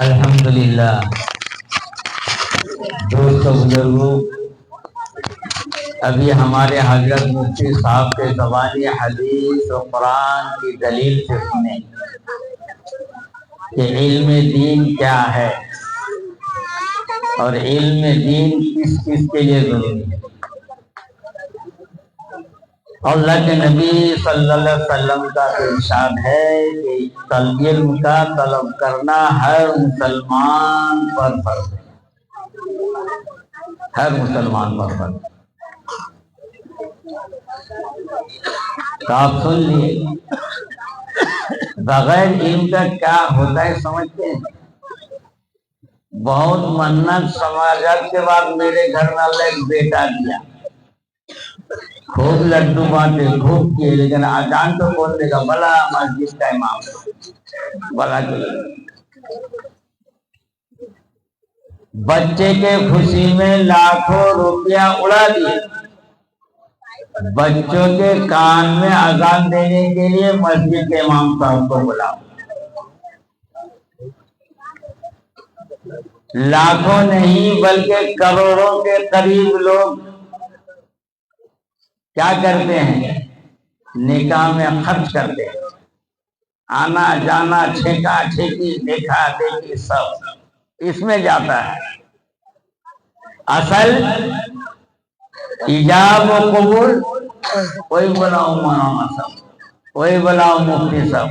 الحمدللہ دوستو بزرگوں، ابھی ہمارے حضرت مفتی صاحب کے زبانی حدیث و قرآن کی دلیل سے سنیں کہ علم دین کیا ہے اور علم دین کس کس کے لیے ضروری ہے۔ اللہ کے نبی صلی اللہ علیہ وسلم کا ارشاد ہے کہ علم کا طلب کرنا ہر مسلمان پر فرض ہے، ہر مسلمان پر فرض ہے۔ تو آپ سن لیے، بغیر علم کا کیا ہوتا ہے سمجھتے ہیں؟ بہت منت سماجت کے بعد میرے گھر میں اللہ ایک بیٹا دیا، خوب لڈو بانٹے، خوب کیے، لیکن اذان تو بولنے کا بلا مسجد کا امام بلا چلے۔ بچے کے خوشی میں لاکھوں روپیہ اڑا دیے، بچوں کے کان میں اذان دینے کے لیے مسجد کے امام صاحب کو بلاؤ۔ لاکھوں نہیں بلکہ کروڑوں کے قریب لوگ کیا کرتے ہیں؟ نکاح میں خرچ کرتے ہیں، آنا جانا، چھیکا چھیکی، دیکھا دیکھی، سب اس میں جاتا ہے۔ اصل ایجاب و قبول کوئی بلاؤ مولانا صاحب، کوئی بلاؤ مفتی صاحب۔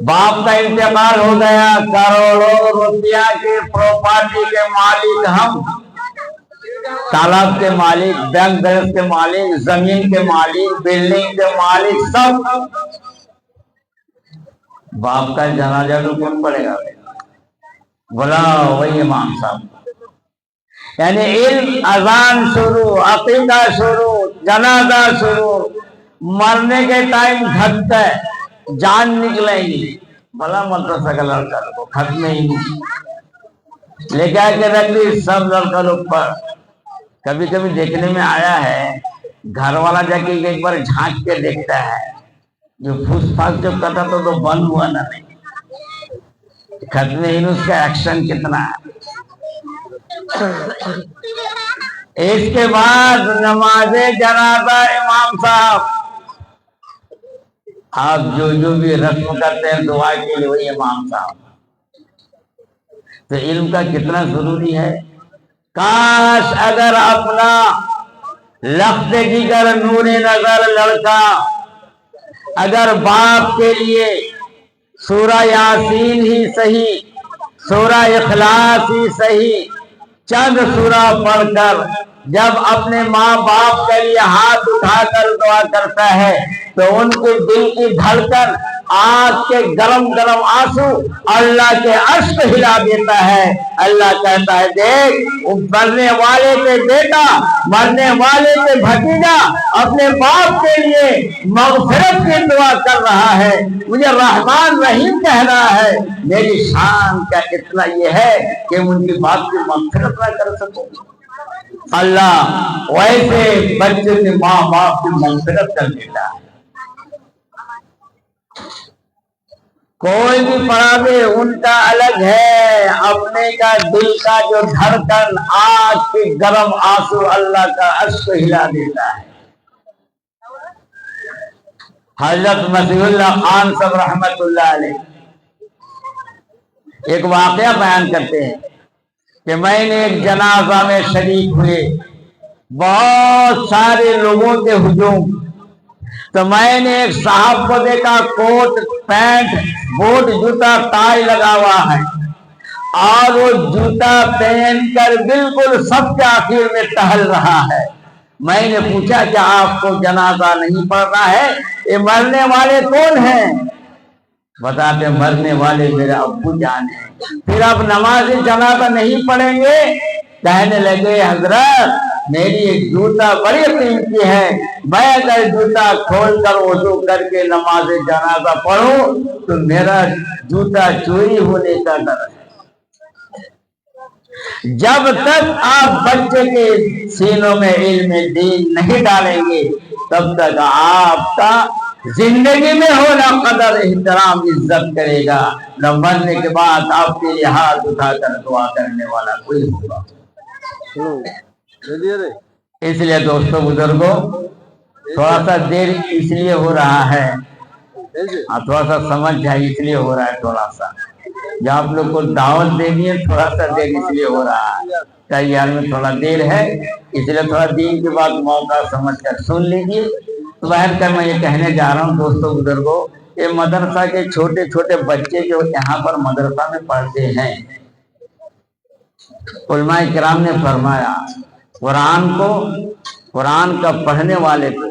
باپ کا انتقال ہو گیا، کروڑوں روپیہ کی پراپرٹی کے مالک ہم، تالاب کے مالک، بینک بیلنس کے مالک، زمین کے مالک، بلڈنگ کے مالک، سب۔ باپ کا جنازہ تو کون پڑے گا؟ بلاؤ وہی امام صاحب۔ یعنی علم، اذان شروع، عقیدہ شروع، جنازہ شروع، مرنے کے ٹائم گھٹتا ہے، جان نکلے گی، بھلا مدرسہ کا لڑکا لوگ ختم ہی نہیں لے کے آ کے رکھ لی سب لڑکا لوگ پر۔ کبھی کبھی دیکھنے میں آیا ہے، گھر والا جا کے ایک بار جھانک کے دیکھتا ہے، جو پھوس پھاس جب کرتا تو بند ہوا نہ نہیں، ختم ہندوز کا ایکشن کتنا ہے۔ اس کے بعد نماز جنازہ امام صاحب، آپ جو بھی رسم کرتے ہیں دعا کے لیے وہی امام صاحب۔ تو علم کا کتنا ضروری ہے۔ کاش اگر اپنا لفظ جگر نور نظر لڑکا اگر باپ کے لیے سورہ یاسین ہی صحیح، سورہ اخلاص ہی صحیح، چند سورہ پڑھ کر جب اپنے ماں باپ کے لیے ہاتھ اٹھا کر دعا کرتا ہے تو ان کے دل کی دھڑکن، آنکھ کے گرم گرم آنسو اللہ کے عرش پہ ہلا دیتا ہے۔ اللہ کہتا ہے دیکھ، مرنے والے کے بیٹا، مرنے والے کے بھتیجا اپنے باپ کے لیے مغفرت کی دعا کر رہا ہے، مجھے رحمان رحیم کہہ رہا ہے۔ میری شان کا اتنا یہ ہے کہ ان کی باپ کی مغفرت نہ کر سکوں، اللہ ویسے بچے کے ماں باپ کی مغفرت کر دیتا ہے۔ کوئی بھی پڑھاوے ان کا الگ ہے، اپنے کا دل کا جو دھڑکن، آنکھ کے گرم آنسو اللہ کا عرش کو ہلا دیتا ہے۔ حضرت مسیح اللہ خان صاحب رحمت اللہ علیہ ایک واقعہ بیان کرتے ہیں کہ میں نے ایک جنازہ میں شریک ہوئے، بہت سارے لوگوں کے ہجوم، تو میں نے ایک صاحب کو دیکھا، کوٹ پینٹ بوٹ جوتا ٹائی لگا ہوا ہے، اور وہ جوتا پہن کر بالکل سب کے آخر میں ٹہل رہا ہے۔ میں نے پوچھا کہ آپ کو جنازہ نہیں پڑھنا ہے؟ یہ مرنے والے کون ہیں؟ بتاتے مرنے والے میرے ابو جان ہیں۔ پھر آپ نماز جنازہ نہیں پڑھیں گے؟ کہنے لگے حضرت میری ایک جوتا بڑی قیمتی ہے، میں اگر جوتا کھول کر وضو کر کے نماز جنازہ پڑھوں تو میرا جوتا چوری ہونے کا ڈر ہے۔ جب تک آپ بچے کے سینوں میں علم دین نہیں ڈالیں گے تب تک آپ کا जिंदगी में हो ना कदर एहतराम इज्जत करेगा, न मरने के बाद आपके लिए हाथ उठाकर दुआ करने वाला कोई होगा। इसलिए दोस्तों बुजुर्गों, थोड़ा सा देर इसलिए हो रहा है, थोड़ा सा समझ जाए इसलिए हो रहा है, थोड़ा सा जब आप लोग को दावत देनी है थोड़ा सा देर इसलिए हो रहा है, तैयार में थोड़ा देर है, इसलिए थोड़ा दिन के बाद मौका समझ कर सुन लीजिए। तो बाहर कर मैं ये कहने जा रहा हूँ दोस्तों बुजुर्गों, ये मदरसा के छोटे छोटे बच्चे जो यहाँ पर मदरसा में पढ़ते हैं, उलमाए किराम ने फरमाया कुरान का पढ़ने वाले को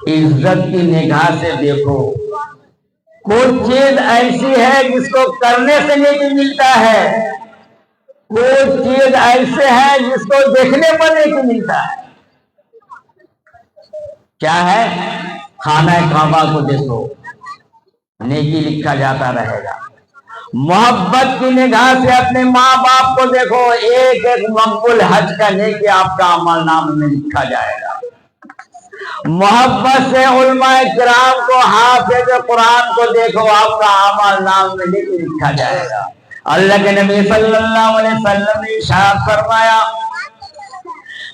इज्जत की निगाह से देखो। कोई चीज ऐसी है जिसको करने से नेकी मिलता है, कोई चीज ऐसे है जिसको देखने पर नेकी मिलता है। क्या है? खाना काबा को देखो, नेकी लिखा जाता रहेगा। मोहब्बत की निगाह से अपने माँ बाप को देखो, एक एक मकबूल हज का नेकी आपका अमल नाम में लिखा जाएगा। मोहब्बत से उलमाए किराम को, हाफिज कुरान को देखो, आपका अमल नाम में लिखा जाएगा। अल्लाह के नबी सल्लल्लाहु अलैहि वसल्लम ने इरशाद फरमाया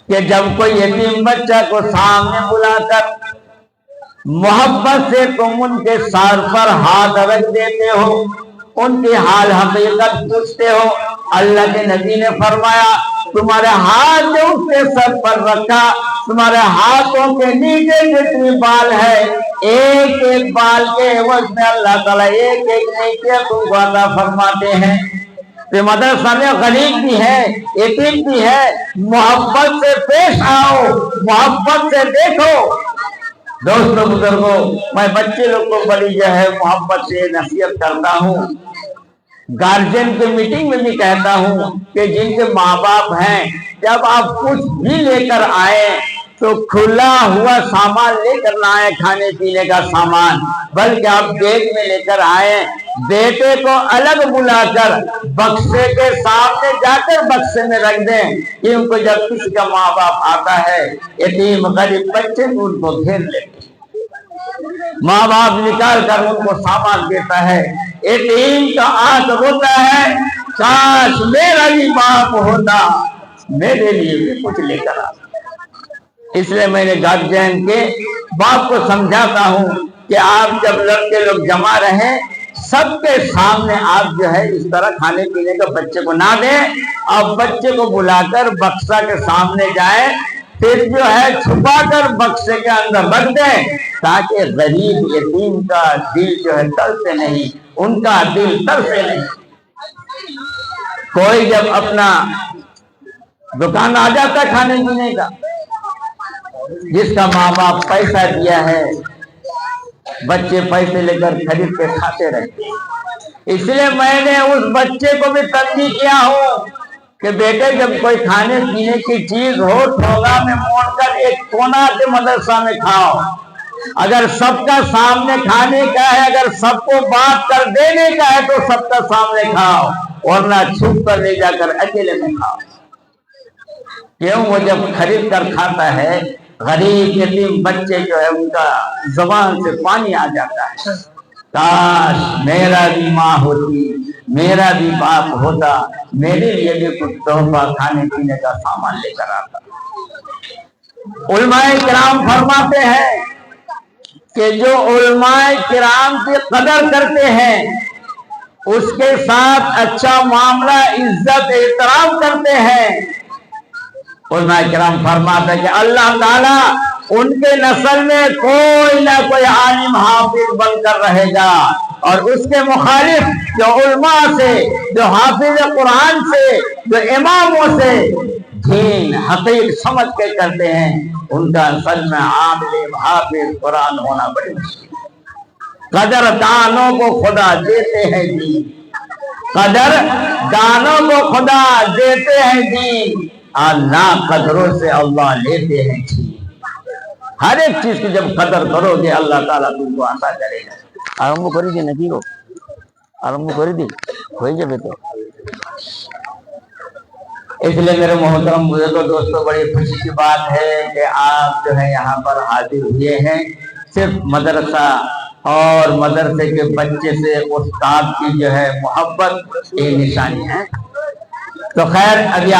कि जब कोई यतीम बच्चा को सामने बुलाकर मोहब्बत से तुम उनके सर पर हाथ रख देते हो, उनकी हाल हकीकत पूछते हो, अल्लाह के नबी ने फरमाया तुम्हारे हाथ जो उसके सर पर रखा, तुम्हारे हाथों के नीचे जितनी बाल है, एक एक बाल के एवज में अल्लाह ताला एक एक नेकी तुमको अता फरमाते हैं। तो मदरसा में गरीब भी है, यतीम भी है, मोहब्बत से पेश आओ, मोहब्बत से देखो। दोस्तों बुजुर्गों, मैं बच्चे लोग को बड़ी जो है मोहब्बत से नसीहत करता हूँ, गार्जियन की मीटिंग में भी कहता हूँ कि जिनके माँ बाप हैं, जब आप कुछ भी लेकर आए तो खुला हुआ सामान लेकर ना आए, खाने पीने का सामान, बल्कि आप बैग में लेकर आए। बेटे को अलग बुलाकर बक्से के सामने जाकर बक्से में रख दें, क्योंकि जब किसी का माँ बाप आता है, यतीम गरीब बच्चे उनको घेर लेते, माँ बाप निकाल कर उनको सामान देता है। यतीम का आंख रोता है, काश मेरा भी बाप होता, मेरे लिए भी कुछ लेकर आता। इसलिए मैंने गार्जियन के बाप को समझाता हूँ कि आप जब लड़के लोग जमा रहे, सबके सामने आप जो है इस तरह खाने पीने का बच्चे को ना दें, आप बच्चे को बुलाकर बक्सा के सामने जाए, फिर जो है छुपा कर बक्से के अंदर रख दें, ताकि गरीब यतीम का दिल जो है तरसे नहीं, उनका दिल तरसे नहीं। कोई जब अपना दुकान आ जाता खाने पीने का, जिसका माँ बाप पैसा दिया है, बच्चे पैसे लेकर खरीद के खाते रहते। इसलिए मैंने उस बच्चे को भी तंबीह किया हूँ कि बेटे जब कोई खाने पीने की चीज हो, ठोगा में मोड़कर एक कोना के मदरसा में खाओ। अगर सबका सामने खाने का है, अगर सबको बात कर देने का है तो सबका सामने खाओ, वरना छुप कर ले जाकर अकेले में खाओ। क्यों? वो जब खरीद कर खाता है, गरीब यतीम बच्चे जो है उनका जुबान से पानी आ जाता है, काश मेरा भी माँ होती, मेरा भी बाप होता, मेरे लिए भी कुछ तोहफा खाने पीने का सामान लेकर आता। उलमाए किराम फरमाते हैं कि जो उलमाए किराम की कदर करते हैं, उसके साथ अच्छा मामला, इज्जत एहतराम करते हैं, उलमाए किराम फरमाते हैं कि अल्लाह ताला उनके नस्ल में कोई ना कोई आलिम हाफिज बनकर रहेगा, और उसके मुखालिफ जो उलमा से, जो हाफिज कुरान से, जो इमामों से दीन हकीक समझ के करते हैं, उनका असल में आलिम हाफिज कुरान होना बड़ी मुश्किल। कदर दानों को खुदा देते हैं दीन, कदर दानों को खुदा देते हैं दीन, और ना कदरों से अल्लाह लेते हैं दीन। हर एक चीज की जब कदर करोगे, अल्लाह ताला तुमको आशा करेगा। आरंभ कर दी नकी को, आरंभ कर दी हो जाए तो। इसलिए मेरे मोहतरम बुजुर्गों, दोस्तों, बड़ी खुशी की बात है कि आप जो है यहाँ पर हाजिर हुए हैं। صرف مدرسہ اور مدرسے کے بچے سے استاد کی جو ہے محبت یہ نشانی ہے۔ تو خیر ابھی